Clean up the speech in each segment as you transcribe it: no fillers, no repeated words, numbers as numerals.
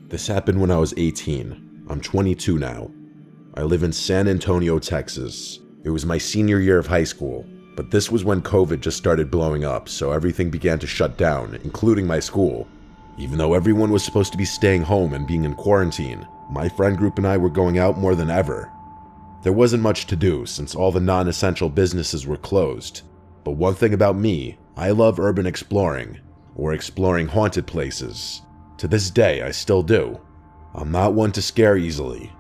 This happened when I was 18. I'm 22 now. I live in San Antonio, Texas. It was my senior year of high school, but this was when COVID just started blowing up, so everything began to shut down, including my school. Even though everyone was supposed to be staying home and being in quarantine, my friend group and I were going out more than ever. There wasn't much to do since all the non-essential businesses were closed, but one thing about me, I love urban exploring, or exploring haunted places. To this day, I still do. I'm not one to scare easily.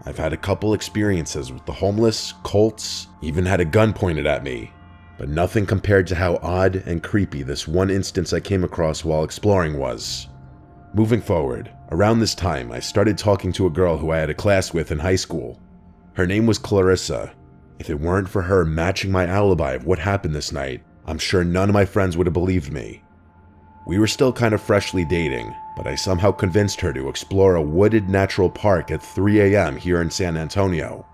I've had a couple experiences with the homeless, cults, even had a gun pointed at me, but nothing compared to how odd and creepy this one instance I came across while exploring was. Moving forward, around this time, I started talking to a girl who I had a class with in high school. Her name was Clarissa. If it weren't for her matching my alibi of what happened this night, I'm sure none of my friends would have believed me. We were still kind of freshly dating, but I somehow convinced her to explore a wooded natural park at 3 a.m. here in San Antonio.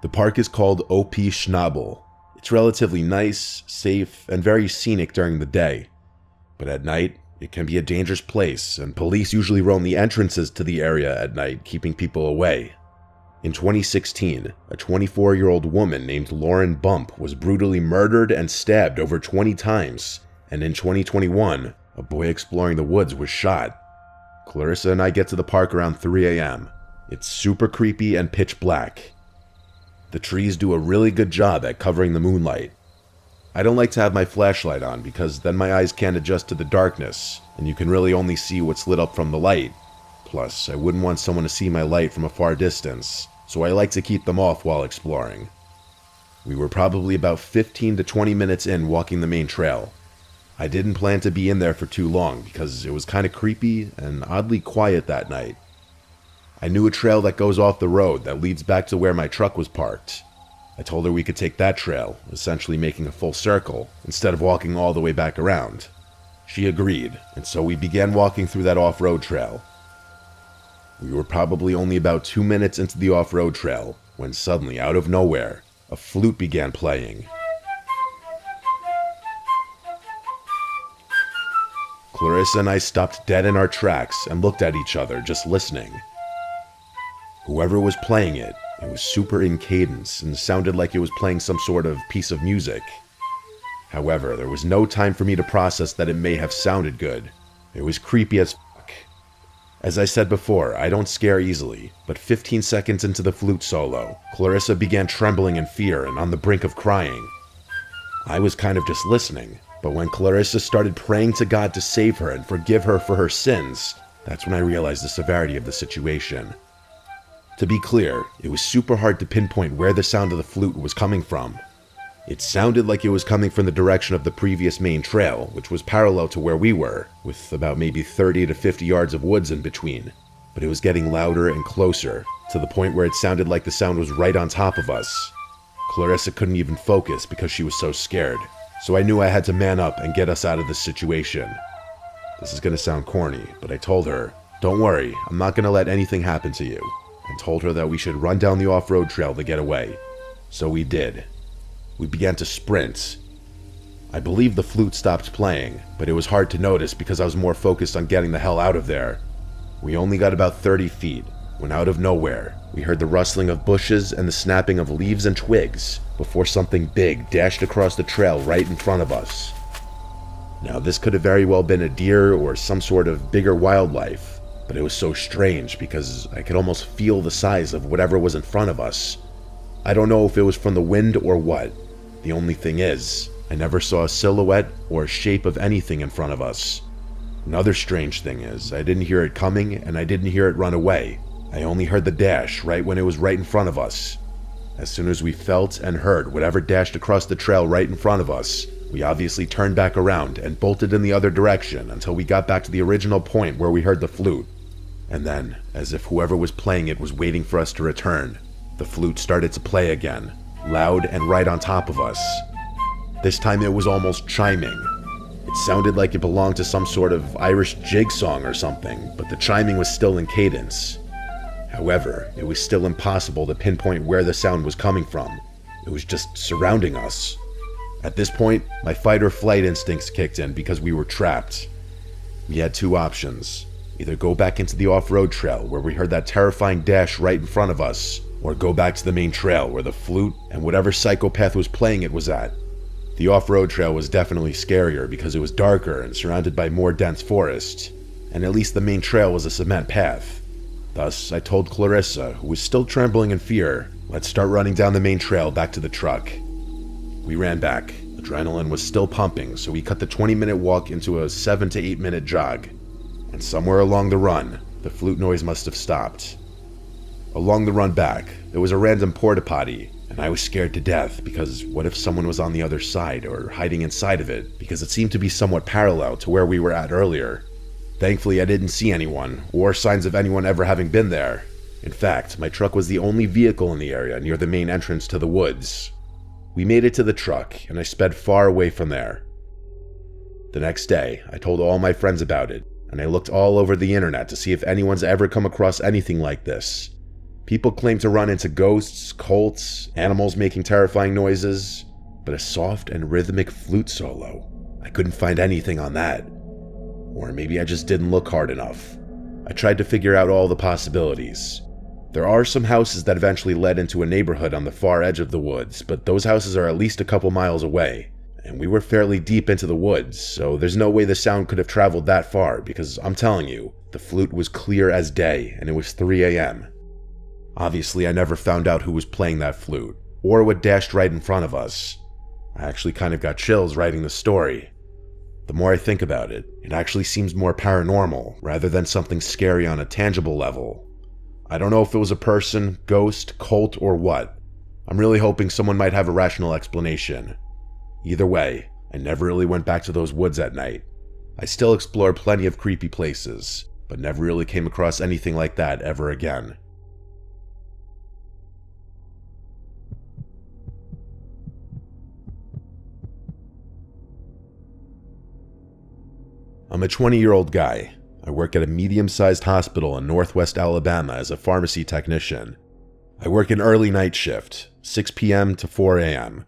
The park is called OP Schnabel. It's relatively nice, safe, and very scenic during the day. But at night, it can be a dangerous place, and police usually roam the entrances to the area at night, keeping people away. In 2016, a 24-year-old woman named Lauren Bump was brutally murdered and stabbed over 20 times, and in 2021, a boy exploring the woods was shot. Clarissa and I get to the park around 3 a.m. It's super creepy and pitch black. The trees do a really good job at covering the moonlight. I don't like to have my flashlight on because then my eyes can't adjust to the darkness, and you can really only see what's lit up from the light. Plus, I wouldn't want someone to see my light from a far distance, so I like to keep them off while exploring. We were probably about 15 to 20 minutes in walking the main trail. I didn't plan to be in there for too long because it was kind of creepy and oddly quiet that night. I knew a trail that goes off the road that leads back to where my truck was parked. I told her we could take that trail, essentially making a full circle, instead of walking all the way back around. She agreed, and so we began walking through that off-road trail. We were probably only about 2 minutes into the off-road trail when suddenly, out of nowhere, a flute began playing. Clarissa and I stopped dead in our tracks and looked at each other, just listening. Whoever was playing it, it was super in cadence and sounded like it was playing some sort of piece of music. However, there was no time for me to process that it may have sounded good. It was creepy as fuck. As I said before, I don't scare easily, but 15 seconds into the flute solo, Clarissa began trembling in fear and on the brink of crying. I was kind of just listening, but when Clarissa started praying to God to save her and forgive her for her sins, that's when I realized the severity of the situation. To be clear, it was super hard to pinpoint where the sound of the flute was coming from. It sounded like it was coming from the direction of the previous main trail, which was parallel to where we were, with about maybe 30 to 50 yards of woods in between. But it was getting louder and closer, to the point where it sounded like the sound was right on top of us. Clarissa couldn't even focus because she was so scared, so I knew I had to man up and get us out of this situation. This is gonna sound corny, but I told her, "Don't worry, I'm not gonna let anything happen to you," and told her that we should run down the off-road trail to get away. So we did. We began to sprint. I believe the flute stopped playing, but it was hard to notice because I was more focused on getting the hell out of there. We only got about 30 feet, when out of nowhere, we heard the rustling of bushes and the snapping of leaves and twigs before something big dashed across the trail right in front of us. Now, this could have very well been a deer or some sort of bigger wildlife, but it was so strange because I could almost feel the size of whatever was in front of us. I don't know if it was from the wind or what. The only thing is, I never saw a silhouette or a shape of anything in front of us. Another strange thing is, I didn't hear it coming and I didn't hear it run away. I only heard the dash right when it was right in front of us. As soon as we felt and heard whatever dashed across the trail right in front of us, we obviously turned back around and bolted in the other direction until we got back to the original point where we heard the flute. And then, as if whoever was playing it was waiting for us to return, the flute started to play again, loud and right on top of us. This time it was almost chiming. It sounded like it belonged to some sort of Irish jig song or something, but the chiming was still in cadence. However, it was still impossible to pinpoint where the sound was coming from. It was just surrounding us. At this point, my fight or flight instincts kicked in because we were trapped. We had two options: Either go back into the off-road trail where we heard that terrifying dash right in front of us, or go back to the main trail where the flute and whatever psychopath was playing it was at. The off-road trail was definitely scarier because it was darker and surrounded by more dense forest, and at least the main trail was a cement path. Thus, I told Clarissa, who was still trembling in fear, let's start running down the main trail back to the truck. We ran back. Adrenaline was still pumping, so we cut the 20-minute walk into a 7 to 8 minute jog. And somewhere along the run, the flute noise must have stopped. Along the run back, there was a random porta potty, and I was scared to death because what if someone was on the other side or hiding inside of it, because it seemed to be somewhat parallel to where we were at earlier. Thankfully, I didn't see anyone, or signs of anyone ever having been there. In fact, my truck was the only vehicle in the area near the main entrance to the woods. We made it to the truck, and I sped far away from there. The next day, I told all my friends about it, and I looked all over the internet to see if anyone's ever come across anything like this. People claim to run into ghosts, cults, animals making terrifying noises, but a soft and rhythmic flute solo, I couldn't find anything on that. Or maybe I just didn't look hard enough. I tried to figure out all the possibilities. There are some houses that eventually led into a neighborhood on the far edge of the woods, but those houses are at least a couple miles away, and we were fairly deep into the woods, so there's no way the sound could have traveled that far because I'm telling you, the flute was clear as day and it was 3 a.m. Obviously, I never found out who was playing that flute, or what dashed right in front of us. I actually kind of got chills writing the story. The more I think about it, it actually seems more paranormal rather than something scary on a tangible level. I don't know if it was a person, ghost, cult, or what. I'm really hoping someone might have a rational explanation. Either way, I never really went back to those woods at night. I still explored plenty of creepy places, but never really came across anything like that ever again. I'm a 20-year-old guy. I work at a medium-sized hospital in northwest Alabama as a pharmacy technician. I work an early night shift, 6 p.m. to 4 a.m.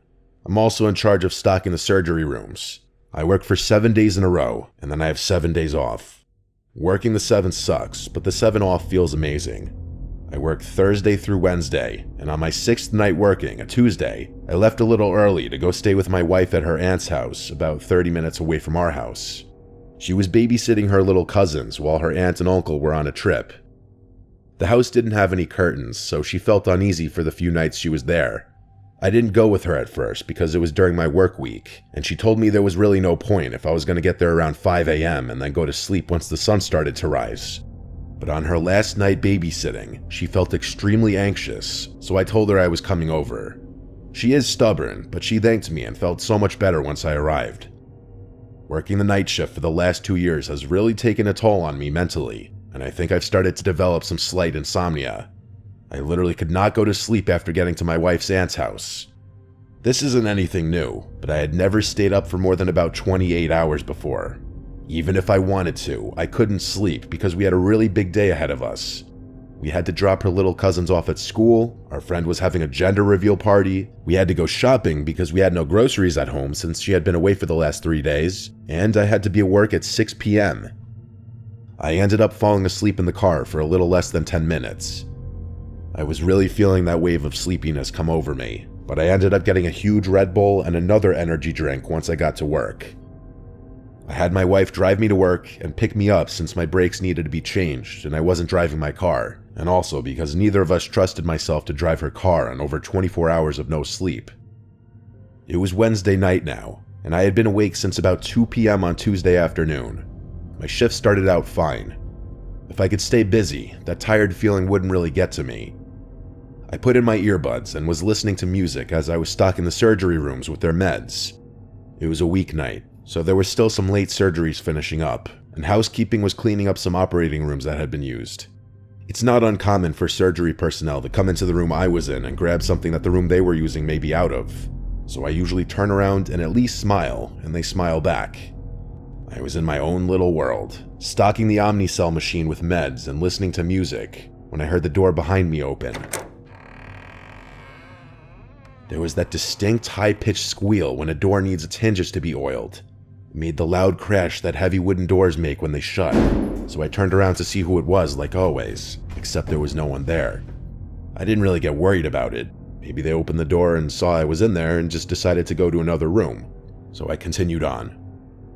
I'm also in charge of stocking the surgery rooms. I work for 7 days in a row, and then I have 7 days off. Working the 7 sucks, but the 7 off feels amazing. I work Thursday through Wednesday, and on my 6th night working, a Tuesday, I left a little early to go stay with my wife at her aunt's house, about 30 minutes away from our house. She was babysitting her little cousins while her aunt and uncle were on a trip. The house didn't have any curtains, so she felt uneasy for the few nights she was there. I didn't go with her at first because it was during my work week, and she told me there was really no point if I was going to get there around 5 a.m. and then go to sleep once the sun started to rise. But on her last night babysitting, she felt extremely anxious, so I told her I was coming over. She is stubborn, but she thanked me and felt so much better once I arrived. Working the night shift for the last 2 years has really taken a toll on me mentally, and I think I've started to develop some slight insomnia. I literally could not go to sleep after getting to my wife's aunt's house. This isn't anything new, but I had never stayed up for more than about 28 hours before. Even if I wanted to, I couldn't sleep because we had a really big day ahead of us. We had to drop her little cousins off at school, our friend was having a gender reveal party, we had to go shopping because we had no groceries at home since she had been away for the last 3 days, and I had to be at work at 6 p.m. I ended up falling asleep in the car for a little less than 10 minutes. I was really feeling that wave of sleepiness come over me, but I ended up getting a huge Red Bull and another energy drink once I got to work. I had my wife drive me to work and pick me up since my brakes needed to be changed and I wasn't driving my car, and also because neither of us trusted myself to drive her car on over 24 hours of no sleep. It was Wednesday night now, and I had been awake since about 2 p.m. on Tuesday afternoon. My shift started out fine. If I could stay busy, that tired feeling wouldn't really get to me. I put in my earbuds and was listening to music as I was stocking the surgery rooms with their meds. It was a weeknight, so there were still some late surgeries finishing up, and housekeeping was cleaning up some operating rooms that had been used. It's not uncommon for surgery personnel to come into the room I was in and grab something that the room they were using may be out of, so I usually turn around and at least smile, and they smile back. I was in my own little world, stocking the Omnicell machine with meds and listening to music, when I heard the door behind me open. There was that distinct high-pitched squeal when a door needs its hinges to be oiled. It made the loud crash that heavy wooden doors make when they shut, so I turned around to see who it was like always, except there was no one there. I didn't really get worried about it. Maybe they opened the door and saw I was in there and just decided to go to another room, so I continued on.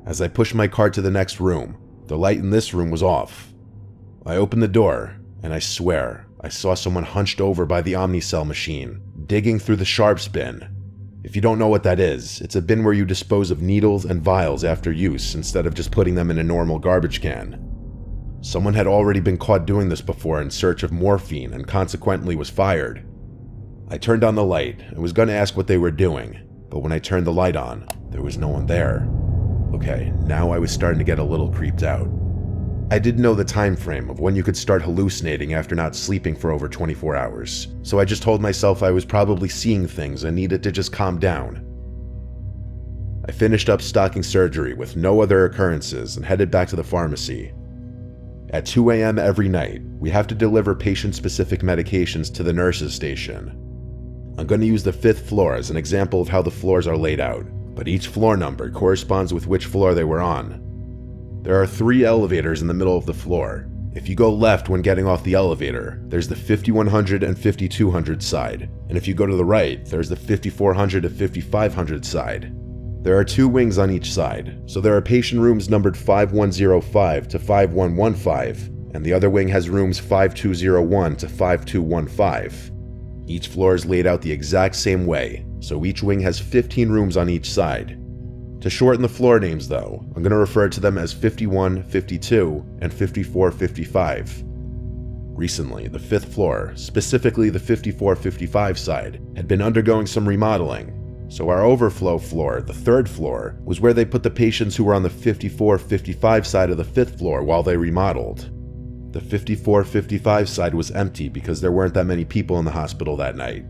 As I pushed my cart to the next room, the light in this room was off. I opened the door, and I swear, I saw someone hunched over by the Omnicell machine, digging through the sharps bin. If you don't know what that is, it's a bin where you dispose of needles and vials after use instead of just putting them in a normal garbage can. Someone had already been caught doing this before in search of morphine and consequently was fired. I turned on the light and was going to ask what they were doing, but when I turned the light on, there was no one there. Okay, now I was starting to get a little creeped out. I didn't know the time frame of when you could start hallucinating after not sleeping for over 24 hours, so I just told myself I was probably seeing things and needed to just calm down. I finished up stocking surgery with no other occurrences and headed back to the pharmacy. At 2 a.m. every night, we have to deliver patient-specific medications to the nurses' station. I'm going to use the 5th floor as an example of how the floors are laid out, but each floor number corresponds with which floor they were on. There are 3 elevators in the middle of the floor. If you go left when getting off the elevator, there's the 5100 and 5200 side, and if you go to the right, there's the 5400 to 5500 side. There are 2 wings on each side, so there are patient rooms numbered 5105 to 5115, and the other wing has rooms 5201 to 5215. Each floor is laid out the exact same way, so each wing has 15 rooms on each side. To shorten the floor names though, I'm going to refer to them as 51, 52, and 54, 55. Recently, the 5th floor, specifically the 54, 55 side, had been undergoing some remodeling, so our overflow floor, the 3rd floor, was where they put the patients who were on the 54, 55 side of the 5th floor while they remodeled. The 54, 55 side was empty because there weren't that many people in the hospital that night.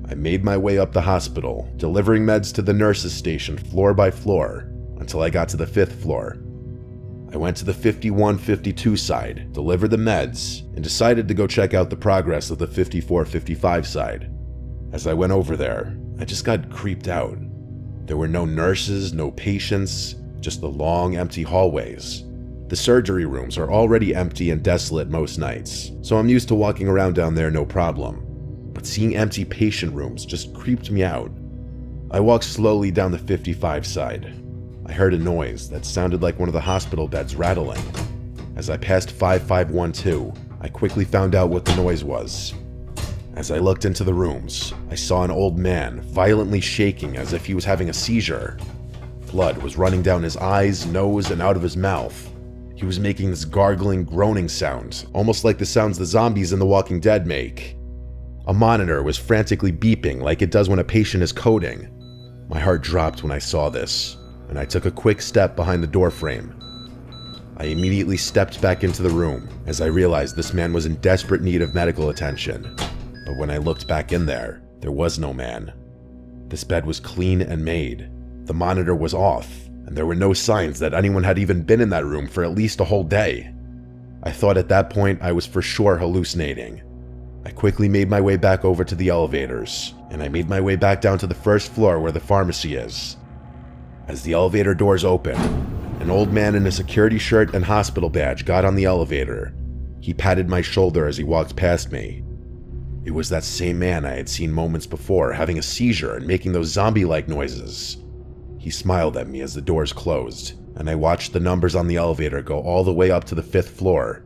I made my way up the hospital, delivering meds to the nurses' station floor by floor, until I got to the 5th floor. I went to the 51, 52 side, delivered the meds, and decided to go check out the progress of the 54, 55 side. As I went over there, I just got creeped out. There were no nurses, no patients, just the long, empty hallways. The surgery rooms are already empty and desolate most nights, so I'm used to walking around down there no problem. But seeing empty patient rooms just creeped me out. I walked slowly down the 55 side. I heard a noise that sounded like one of the hospital beds rattling. As I passed 5512, I quickly found out what the noise was. As I looked into the rooms, I saw an old man violently shaking as if he was having a seizure. Blood was running down his eyes, nose, and out of his mouth. He was making this gargling, groaning sound, almost like the sounds the zombies in The Walking Dead make. A monitor was frantically beeping like it does when a patient is coding. My heart dropped when I saw this, and I took a quick step behind the doorframe. I immediately stepped back into the room as I realized this man was in desperate need of medical attention. But when I looked back in there was no man. This bed was clean and made. The monitor was off, and there were no signs that anyone had even been in that room for at least a whole day. I thought at that point I was for sure hallucinating. I quickly made my way back over to the elevators, and I made my way back down to the 1st floor where the pharmacy is. As the elevator doors opened, an old man in a security shirt and hospital badge got on the elevator. He patted my shoulder as he walked past me. It was that same man I had seen moments before having a seizure and making those zombie-like noises. He smiled at me as the doors closed, and I watched the numbers on the elevator go all the way up to the 5th floor.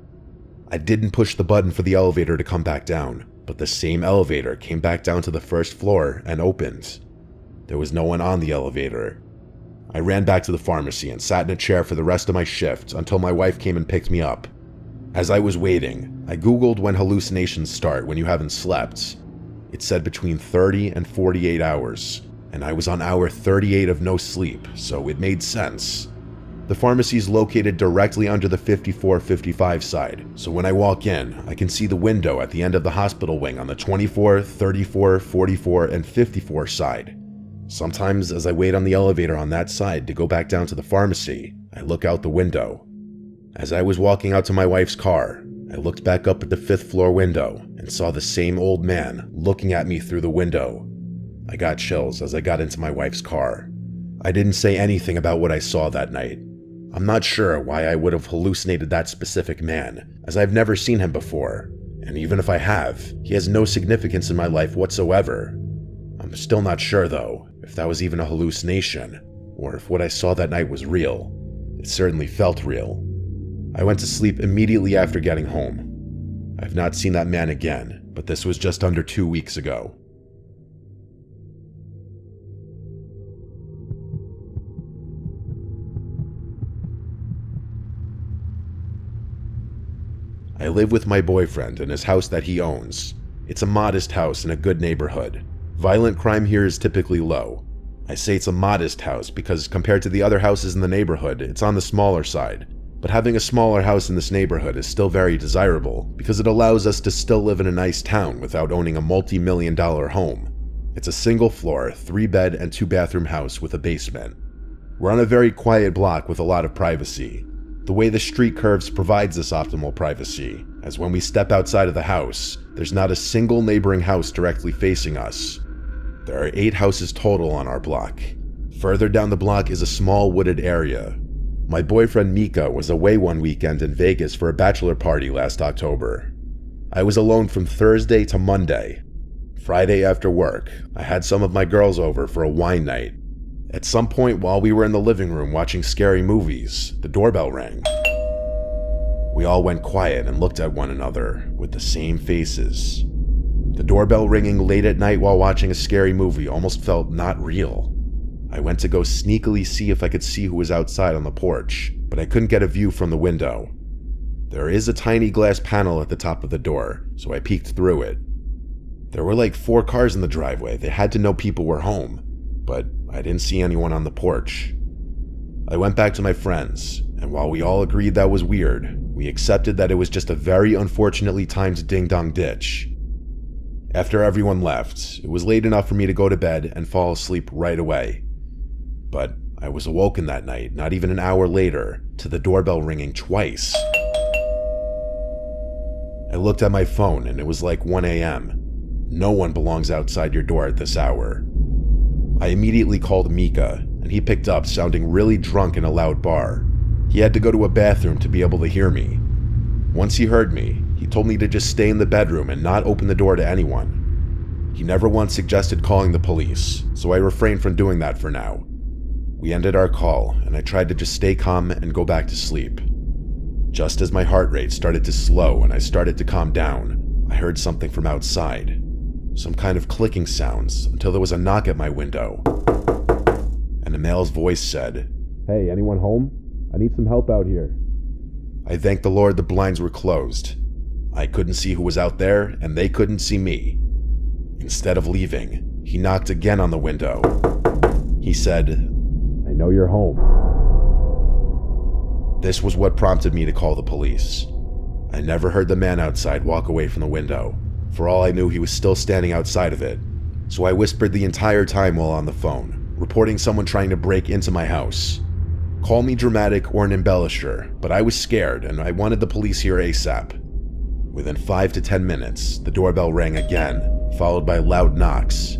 I didn't push the button for the elevator to come back down, but the same elevator came back down to the 1st floor and opened. There was no one on the elevator. I ran back to the pharmacy and sat in a chair for the rest of my shift until my wife came and picked me up. As I was waiting, I googled when hallucinations start when you haven't slept. It said between 30 and 48 hours, and I was on hour 38 of no sleep, so it made sense. The pharmacy is located directly under the 54-55 side, so when I walk in, I can see the window at the end of the hospital wing on the 24, 34, 44, and 54 side. Sometimes as I wait on the elevator on that side to go back down to the pharmacy, I look out the window. As I was walking out to my wife's car, I looked back up at the 5th floor window and saw the same old man looking at me through the window. I got chills as I got into my wife's car. I didn't say anything about what I saw that night. I'm not sure why I would have hallucinated that specific man, as I've never seen him before, and even if I have, he has no significance in my life whatsoever. I'm still not sure, though, if that was even a hallucination, or if what I saw that night was real. It certainly felt real. I went to sleep immediately after getting home. I've not seen that man again, but this was just under 2 weeks ago. I live with my boyfriend in his house that he owns. It's a modest house in a good neighborhood. Violent crime here is typically low. I say it's a modest house because compared to the other houses in the neighborhood, it's on the smaller side. But having a smaller house in this neighborhood is still very desirable because it allows us to still live in a nice town without owning a multi-million-dollar home. It's a single-floor, 3-bed and 2-bathroom house with a basement. We're on a very quiet block with a lot of privacy. The way the street curves provides this optimal privacy, as when we step outside of the house, there's not a single neighboring house directly facing us. There are 8 houses total on our block. Further down the block is a small wooded area. My boyfriend Mika was away one weekend in Vegas for a bachelor party last October. I was alone from Thursday to Monday. Friday after work, I had some of my girls over for a wine night. At some point while we were in the living room watching scary movies, the doorbell rang. We all went quiet and looked at one another with the same faces. The doorbell ringing late at night while watching a scary movie almost felt not real. I went to go sneakily see if I could see who was outside on the porch, but I couldn't get a view from the window. There is a tiny glass panel at the top of the door, so I peeked through it. There were like 4 cars in the driveway. They had to know people were home, but I didn't see anyone on the porch. I went back to my friends, and while we all agreed that was weird, we accepted that it was just a very unfortunately timed ding-dong ditch. After everyone left, it was late enough for me to go to bed and fall asleep right away. But I was awoken that night, not even an hour later, to the doorbell ringing twice. I looked at my phone and it was like 1 a.m. No one belongs outside your door at this hour. I immediately called Mika, and he picked up sounding really drunk in a loud bar. He had to go to a bathroom to be able to hear me. Once he heard me, he told me to just stay in the bedroom and not open the door to anyone. He never once suggested calling the police, so I refrained from doing that for now. We ended our call, and I tried to just stay calm and go back to sleep. Just as my heart rate started to slow and I started to calm down, I heard something from outside. Some kind of clicking sounds until there was a knock at my window. And a male's voice said, "Hey, anyone home? I need some help out here." I thanked the Lord the blinds were closed. I couldn't see who was out there, and they couldn't see me. Instead of leaving, he knocked again on the window. He said, "I know you're home." This was what prompted me to call the police. I never heard the man outside walk away from the window. For all I knew, he was still standing outside of it. So I whispered the entire time while on the phone, reporting someone trying to break into my house. Call me dramatic or an embellisher, but I was scared and I wanted the police here ASAP. Within 5 to 10 minutes, the doorbell rang again, followed by loud knocks.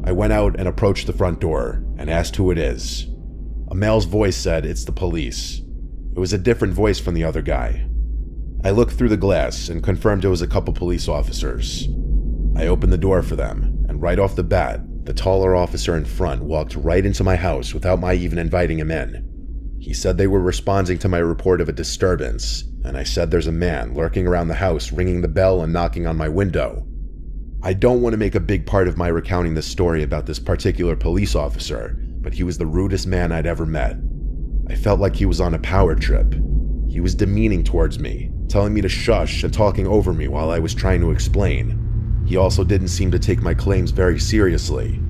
I went out and approached the front door and asked who it is. A male's voice said it's the police. It was a different voice from the other guy. I looked through the glass and confirmed it was a couple police officers. I opened the door for them, and right off the bat, the taller officer in front walked right into my house without my even inviting him in. He said they were responding to my report of a disturbance, and I said there's a man lurking around the house ringing the bell and knocking on my window. I don't want to make a big part of my recounting this story about this particular police officer, but he was the rudest man I'd ever met. I felt like he was on a power trip. He was demeaning towards me, telling me to shush and talking over me while I was trying to explain. He also didn't seem to take my claims very seriously.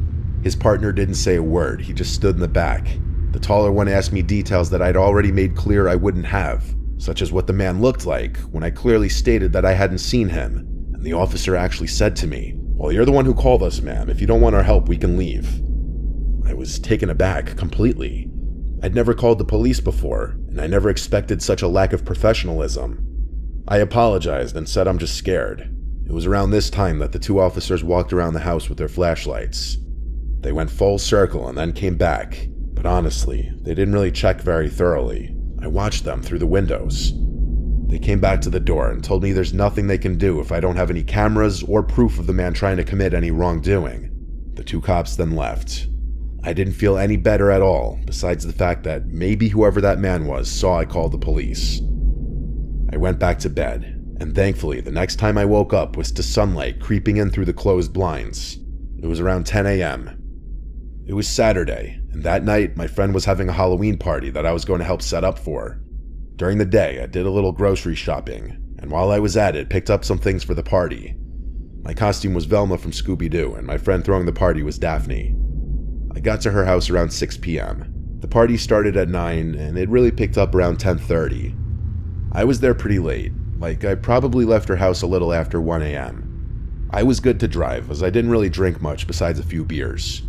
His partner didn't say a word, he just stood in the back. The taller one asked me details that I'd already made clear I wouldn't have, such as what the man looked like, when I clearly stated that I hadn't seen him, and the officer actually said to me, "Well, you're the one who called us, ma'am. If you don't want our help, we can leave." I was taken aback completely. I'd never called the police before, and I never expected such a lack of professionalism. I apologized and said I'm just scared. It was around this time that the 2 officers walked around the house with their flashlights. They went full circle and then came back, but But honestly, they didn't really check very thoroughly. I watched them through the windows. They came back to the door and told me there's nothing they can do if I don't have any cameras or proof of the man trying to commit any wrongdoing. The two cops then left. I didn't feel any better at all, besides the fact that maybe whoever that man was saw I called the police. I went back to bed, and thankfully the next time I woke up was to sunlight creeping in through the closed blinds. It was around 10 a.m. It was Saturday, and that night my friend was having a Halloween party that I was going to help set up for. During the day, I did a little grocery shopping, and while I was at it, picked up some things for the party. My costume was Velma from Scooby-Doo, and my friend throwing the party was Daphne. I got to her house around 6 p.m. The party started at 9, and it really picked up around 10:30. I was there pretty late, like I probably left her house a little after 1 a.m. I was good to drive, as I didn't really drink much besides a few beers.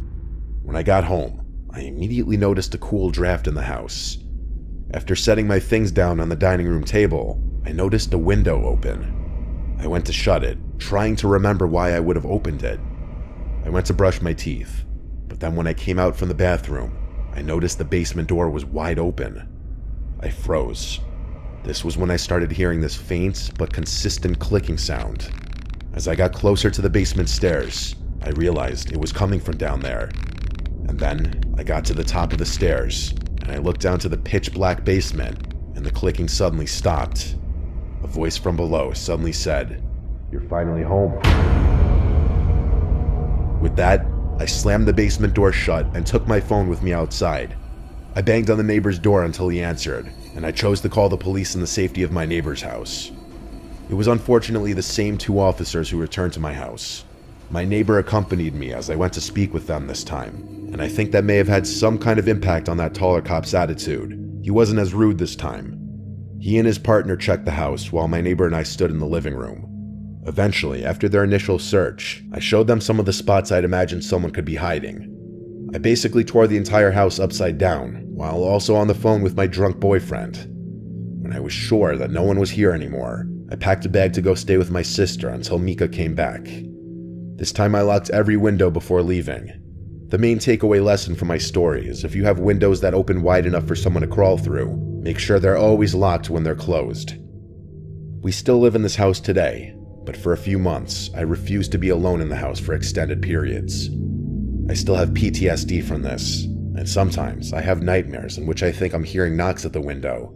When I got home, I immediately noticed a cool draft in the house. After setting my things down on the dining room table, I noticed a window open. I went to shut it, trying to remember why I would have opened it. I went to brush my teeth, but then when I came out from the bathroom, I noticed the basement door was wide open. I froze. This was when I started hearing this faint but consistent clicking sound. As I got closer to the basement stairs, I realized it was coming from down there. And then I got to the top of the stairs, and I looked down to the pitch black basement, and the clicking suddenly stopped. A voice from below suddenly said, "You're finally home." With that, I slammed the basement door shut and took my phone with me outside. I banged on the neighbor's door until he answered, and I chose to call the police in the safety of my neighbor's house. It was unfortunately the same two officers who returned to my house. My neighbor accompanied me as I went to speak with them this time, and I think that may have had some kind of impact on that taller cop's attitude. He wasn't as rude this time. He and his partner checked the house while my neighbor and I stood in the living room. Eventually, after their initial search, I showed them some of the spots I'd imagined someone could be hiding. I basically tore the entire house upside down, while also on the phone with my drunk boyfriend. When I was sure that no one was here anymore, I packed a bag to go stay with my sister until Mika came back. This time I locked every window before leaving. The main takeaway lesson from my story is if you have windows that open wide enough for someone to crawl through, make sure they're always locked when they're closed. We still live in this house today, but for a few months, I refused to be alone in the house for extended periods. I still have PTSD from this, and sometimes I have nightmares in which I think I'm hearing knocks at the window,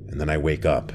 and then I wake up